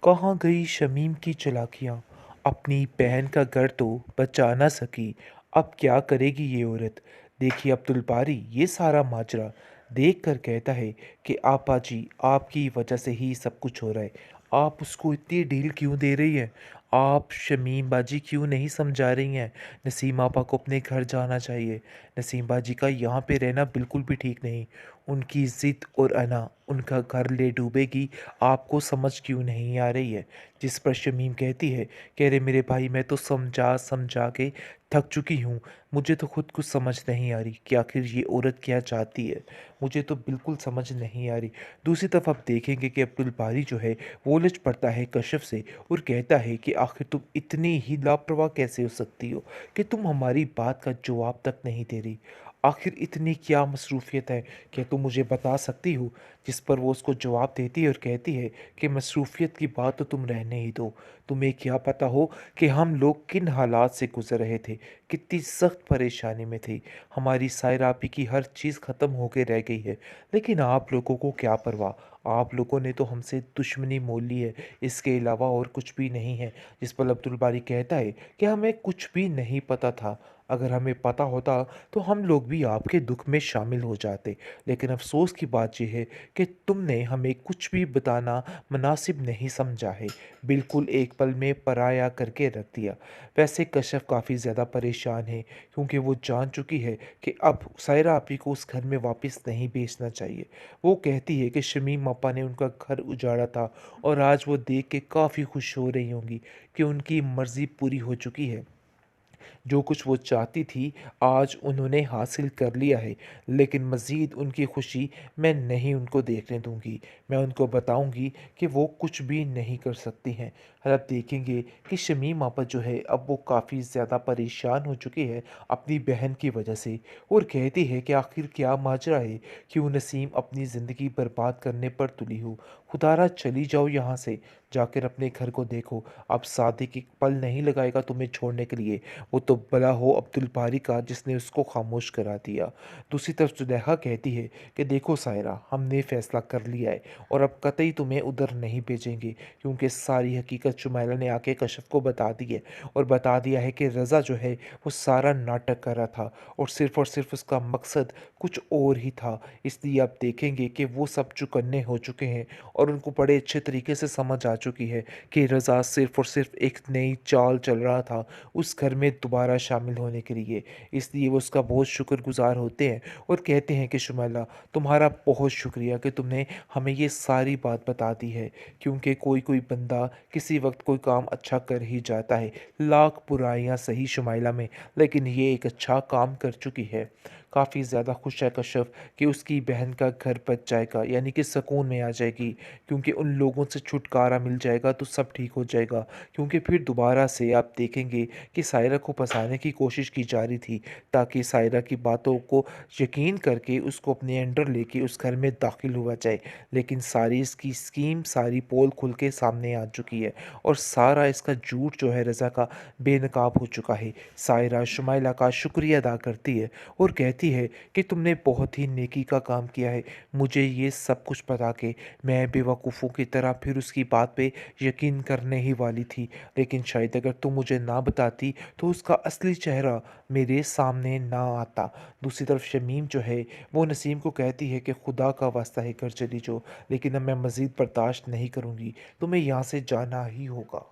कहाँ गई शमीम की चालाकियाँ। अपनी बहन का घर तो बचा ना सकी, अब क्या करेगी ये औरत। देखिए अब्दुल बारी ये सारा माजरा देख कर कहता है कि आपा जी आपकी वजह से ही सब कुछ हो रहा है। आप उसको इतनी ढील क्यों दे रही हैं? आप शमीम बाजी क्यों नहीं समझा रही हैं? नसीम आपा को अपने घर जाना चाहिए। नसीम बाजी का यहाँ पे रहना बिल्कुल भी ठीक नहीं। उनकी ज़िद और अना उनका घर ले डूबेगी, आपको समझ क्यों नहीं आ रही है? जिस पर शमीम कहती है कि अरे मेरे भाई मैं तो समझा समझा के थक चुकी हूँ। मुझे तो खुद कुछ समझ नहीं आ रही कि आखिर ये औरत क्या चाहती है। मुझे तो बिल्कुल समझ नहीं आ रही। दूसरी तरफ आप देखेंगे कि अब्दुल बारी जो है वो लिच पड़ता है कशफ से और कहता है कि आखिर तुम इतनी ही लापरवाह कैसे हो सकती हो कि तुम हमारी बात का जवाब तक नहीं दे रही। आखिर इतनी क्या मसरूफियत है, क्या तुम मुझे बता सकती हो? जिस पर वो उसको जवाब देती है और कहती है कि मसरूफियत की बात तो तुम रहने ही दो। तुम्हें क्या पता हो कि हम लोग किन हालात से गुजर रहे थे, कितनी सख्त परेशानी में थे। हमारी सायरा आपी की हर चीज़ ख़त्म होके रह गई है, लेकिन आप लोगों को क्या परवाह। आप लोगों ने तो हमसे दुश्मनी मोल ली है, इसके अलावा और कुछ भी नहीं है। जिस पर अब्दुल बारी कहता है कि हमें कुछ भी नहीं पता था। अगर हमें पता होता तो हम लोग भी आपके दुख में शामिल हो जाते। लेकिन अफसोस की बात यह है कि तुमने हमें कुछ भी बताना मुनासिब नहीं समझा है। बिल्कुल एक पल में पराया करके रख दिया। वैसे कशफ काफ़ी ज़्यादा परेशान है क्योंकि वो जान चुकी है कि अब सायरा आपी को उस घर में वापस नहीं भेजना चाहिए। वो कहती है कि शमीम अपा ने उनका घर उजाड़ा था और आज वो देख के काफ़ी खुश हो रही होंगी कि उनकी मर्ज़ी पूरी हो चुकी है। जो कुछ वो चाहती थी आज उन्होंने हासिल कर लिया है, लेकिन मज़ीद उनकी खुशी मैं नहीं उनको देखने दूंगी। मैं उनको बताऊंगी कि वो कुछ भी नहीं कर सकती हैं। और अब देखेंगे कि शमीम आपा जो है अब वो काफ़ी ज़्यादा परेशान हो चुकी है अपनी बहन की वजह से और कहती है कि आखिर क्या माजरा है, क्यों नसीम अपनी ज़िंदगी बर्बाद करने पर तुली हो। खुदारा चली जाओ यहाँ से, जाकर अपने घर को देखो। अब सादिक एक पल नहीं लगाएगा तुम्हें छोड़ने के लिए। वो तो भला हो अब्दुल बारी का जिसने उसको खामोश करा दिया। दूसरी तरफ जुलेखा कहती है कि देखो सायरा हमने फैसला कर लिया है और अब कतई तुम्हें उधर नहीं भेजेंगे, क्योंकि सारी हकीकत शुमाइला ने आके कशफ को बता दी है और बता दिया है कि रज़ा जो है वो सारा नाटक कर रहा था और सिर्फ उसका मकसद कुछ और ही था। इसलिए आप देखेंगे कि वो सब चुकन्ने हो चुके हैं और उनको बड़े अच्छे तरीके से समझ आ चुकी है कि रज़ा सिर्फ और सिर्फ एक नई चाल चल रहा था उस घर में दोबारा शामिल होने के लिए। इसलिए वो उसका बहुत शुक्रगुजार होते हैं और कहते हैं कि शुमाइला तुम्हारा बहुत शुक्रिया कि तुमने हमें ये सारी बात बता दी है, क्योंकि कोई कोई बंदा किसी वक्त कोई काम अच्छा कर ही जाता है, लाख बुराइयां सही शुमाइला में, लेकिन ये एक अच्छा काम कर चुकी है। काफ़ी ज़्यादा खुश है कशफ कि उसकी बहन का घर बच जाएगा, यानी कि सुकून में आ जाएगी, क्योंकि उन लोगों से छुटकारा मिल जाएगा तो सब ठीक हो जाएगा। क्योंकि फिर दोबारा से आप देखेंगे कि सायरा को फंसाने की कोशिश की जा रही थी ताकि सायरा की बातों को यकीन करके उसको अपने अंडर लेके उस घर में दाखिल हुआ जाए। लेकिन सारी इसकी स्कीम सारी पोल खुल के सामने आ चुकी है और सारा इसका झूठ जो है रज़ा का बेनकाब हो चुका है। सायरा शुमाइला का शुक्रिया अदा करती है और कहती है कि तुमने बहुत ही नेकी का काम किया है। मुझे ये सब कुछ बता के मैं बेवकूफ़ों की तरह फिर उसकी बात पे यकीन करने ही वाली थी, लेकिन शायद अगर तुम मुझे ना बताती तो उसका असली चेहरा मेरे सामने ना आता। दूसरी तरफ शमीम जो है वो नसीम को कहती है कि खुदा का वास्ता है घर चली जाओ, लेकिन अब मैं मज़ीद बर्दाश्त नहीं करूँगी, तुम्हें यहाँ से जाना ही होगा।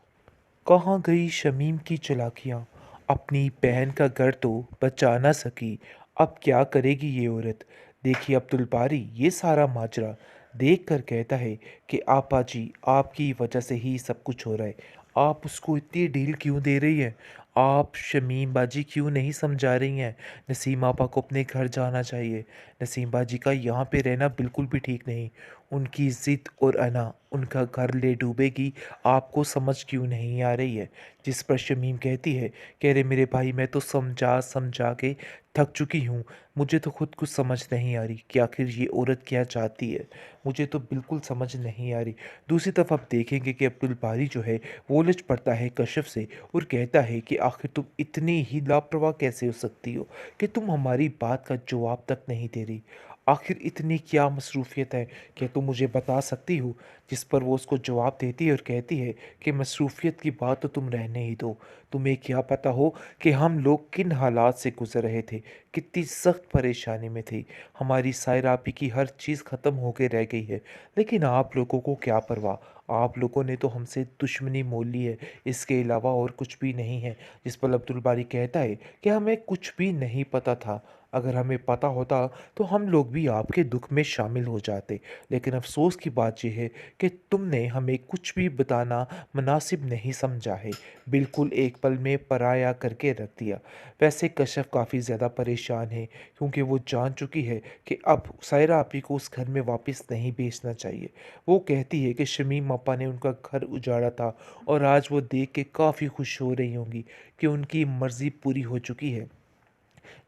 कहाँ गई शमीम की चालाकियाँ। अपनी बहन का घर तो बचा ना सकी, अब क्या करेगी ये औरत। देखिए अब्दुल बारी ये सारा माजरा देख कर कहता है कि आपा जी आपकी वजह से ही सब कुछ हो रहा है। आप उसको इतनी ढील क्यों दे रही हैं? आप शमीम बाजी क्यों नहीं समझा रही हैं? नसीम आपा को अपने घर जाना चाहिए। नसीम बाजी का यहाँ पे रहना बिल्कुल भी ठीक नहीं। उनकी ज़िद और अना उनका घर ले डूबेगी, आपको समझ क्यों नहीं आ रही है? जिस पर शमीम कहती है कि अरे मेरे भाई मैं तो समझा समझा के थक चुकी हूँ। मुझे तो खुद कुछ समझ नहीं आ रही कि आखिर ये औरत क्या चाहती है। मुझे तो बिल्कुल समझ नहीं आ रही। दूसरी तरफ आप देखेंगे कि अब्दुल बारी जो है वो लिच पड़ता है कशफ से और कहता है कि आखिर तुम इतनी ही लापरवाह कैसे हो सकती हो कि तुम हमारी बात का जवाब तक नहीं दे रही। आखिर इतनी क्या मसरूफ़ियत है कि तुम मुझे बता सकती हो? जिस पर वो उसको जवाब देती है और कहती है कि मसरूफ़ियत की बात तो तुम रहने ही दो। तुम्हें क्या पता हो कि हम लोग किन हालात से गुज़र रहे थे, कितनी सख्त परेशानी में थे। हमारी सायरा आपी की हर चीज़ ख़त्म होके रह गई है, लेकिन आप लोगों को क्या परवाह? आप लोगों ने तो हमसे दुश्मनी मोल ली है, इसके अलावा और कुछ भी नहीं है। जिस पर अब्दुल बारी कहता है कि हमें कुछ भी नहीं पता था। अगर हमें पता होता तो हम लोग भी आपके दुख में शामिल हो जाते। लेकिन अफ़सोस की बात ये है कि तुमने हमें कुछ भी बताना मुनासिब नहीं समझा है। बिल्कुल एक पल में पराया करके रख दिया। वैसे कशफ काफ़ी ज़्यादा परेशान है, क्योंकि वो जान चुकी है कि अब सायरा आपी को उस घर में वापस नहीं भेजना चाहिए। वो कहती है कि शमीम अपा ने उनका घर उजाड़ा था और आज वो देख के काफ़ी खुश हो रही होंगी कि उनकी मर्ज़ी पूरी हो चुकी है।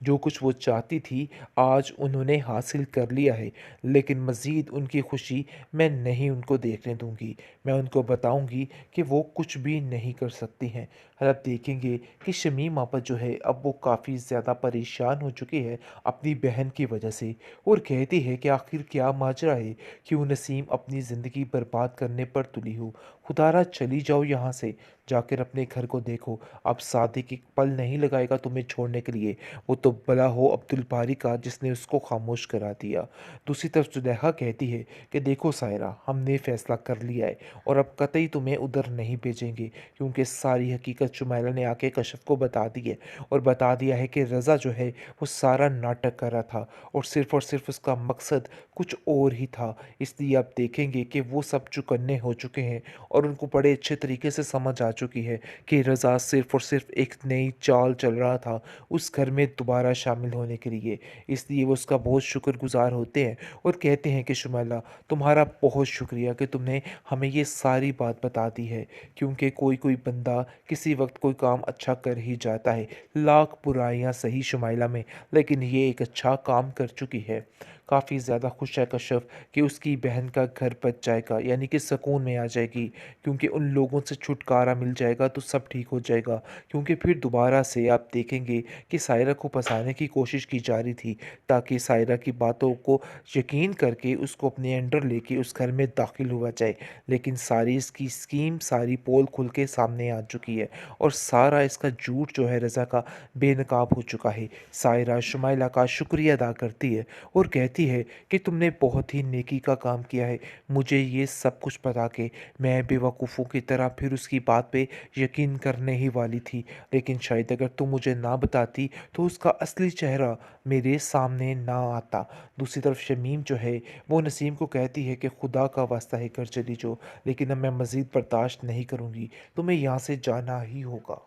जो कुछ वो चाहती थी आज उन्होंने हासिल कर लिया है, लेकिन मज़ीद उनकी खुशी मैं नहीं उनको देखने दूंगी। मैं उनको बताऊंगी कि वो कुछ भी नहीं कर सकती हैं। और अब देखेंगे कि शमीम आपा जो है अब वो काफ़ी ज़्यादा परेशान हो चुकी है अपनी बहन की वजह से, और कहती है कि आखिर क्या माजरा है, क्यों नसीम अपनी ज़िंदगी बर्बाद करने पर तुली हो। खुदारा चली जाओ यहाँ से, जाकर अपने घर को देखो। अब सादिक एक पल नहीं लगाएगा तुम्हें छोड़ने के लिए। वो तो भला हो अब्दुल बारी का जिसने उसको खामोश करा दिया। दूसरी तरफ जुलेखा कहती है कि देखो सायरा, हमने फ़ैसला कर लिया है और अब कतई तुम्हें उधर नहीं भेजेंगे, क्योंकि सारी हकीकत शुमैला ने आके कशफ को बता दी है और बता दिया है कि रज़ा जो है वो सारा नाटक कर रहा था और सिर्फ उसका मकसद कुछ और ही था। इसलिए अब देखेंगे कि वो सब चुकन्ने हो चुके हैं और उनको बड़े अच्छे तरीके से समझ आ चुकी है कि रज़ा सिर्फ और सिर्फ एक नई चाल चल रहा था उस घर में दोबारा शामिल होने के लिए। इसलिए वो उसका बहुत शुक्रगुज़ार होते हैं और कहते हैं कि शुमैला, तुम्हारा बहुत शुक्रिया कि तुमने हमें ये सारी बात बता दी है, क्योंकि कोई कोई बंदा किसी वक्त कोई काम अच्छा कर ही जाता है। लाख बुराइयां सही शुमैला में, लेकिन ये एक अच्छा काम कर चुकी है। काफ़ी ज़्यादा खुश है कश्यप कि उसकी बहन का घर बच जाएगा, यानी कि सुकून में आ जाएगी, क्योंकि उन लोगों से छुटकारा मिल जाएगा तो सब ठीक हो जाएगा। क्योंकि फिर दोबारा से आप देखेंगे कि सायरा को फंसाने की कोशिश की जा रही थी, ताकि सायरा की बातों को यकीन करके उसको अपने अंडर लेके उस घर में दाखिल हुआ जाए। लेकिन सारी इसकी स्कीम, सारी पोल खुल के सामने आ चुकी है और सारा इसका झूठ जो है रज़ा का बेनकाब हो चुका है। सायरा शुमाइला का शुक्रिया अदा करती है और कहती है कि तुमने बहुत ही नेकी का काम किया है मुझे ये सब कुछ बता के। मैं बेवकूफ़ों की तरह फिर उसकी बात पे यकीन करने ही वाली थी, लेकिन शायद अगर तुम मुझे ना बताती तो उसका असली चेहरा मेरे सामने ना आता। दूसरी तरफ शमीम जो है वो नसीम को कहती है कि खुदा का वास्ता है घर चली जो, लेकिन अब मैं मज़ीद बर्दाश्त नहीं करूँगी, तुम्हें यहाँ से जाना ही होगा।